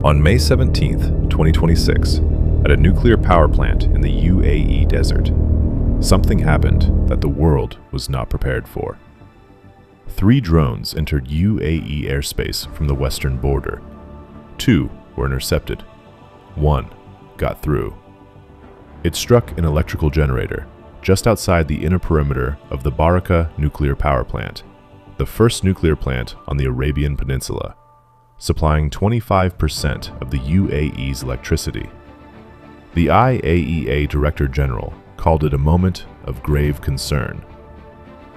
On May 17, 2026, at a nuclear power plant in the UAE desert, something happened that the world was not prepared for. 3 drones entered UAE airspace from the western border. 2 were intercepted. 1 got through. It struck an electrical generator just outside the inner perimeter of the Barakah nuclear power plant, the first nuclear plant on the Arabian Peninsula, supplying 25% of the UAE's electricity. The IAEA Director General called it a moment of grave concern.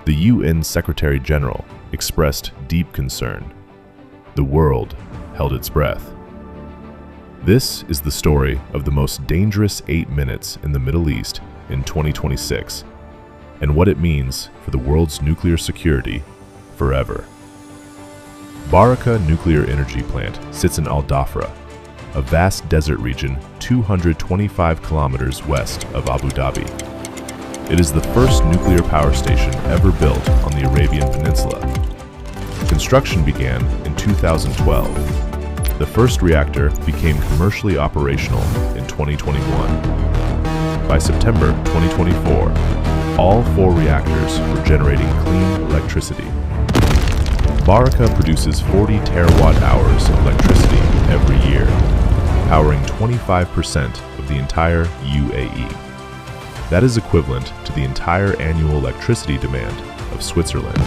The UN Secretary General expressed deep concern. The world held its breath. This is the story of the most dangerous 8 minutes in the Middle East in 2026, and what it means for the world's nuclear security forever. Barakah Nuclear Energy Plant sits in Al Dhafra, a vast desert region 225 kilometers west of Abu Dhabi. It is the first nuclear power station ever built on the Arabian Peninsula. Construction began in 2012. The first reactor became commercially operational in 2021. By September 2024, all 4 reactors were generating clean electricity. Barakah produces 40 terawatt-hours of electricity every year, powering 25% of the entire UAE. That is equivalent to the entire annual electricity demand of Switzerland.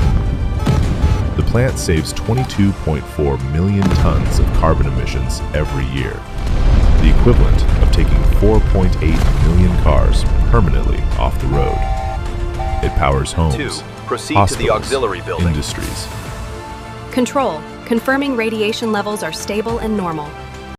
The plant saves 22.4 million tons of carbon emissions every year, the equivalent of taking 4.8 million cars permanently off the road. It powers homes, 2. Proceed hospitals, to the auxiliary building. industries. Control, confirming radiation levels are stable and normal.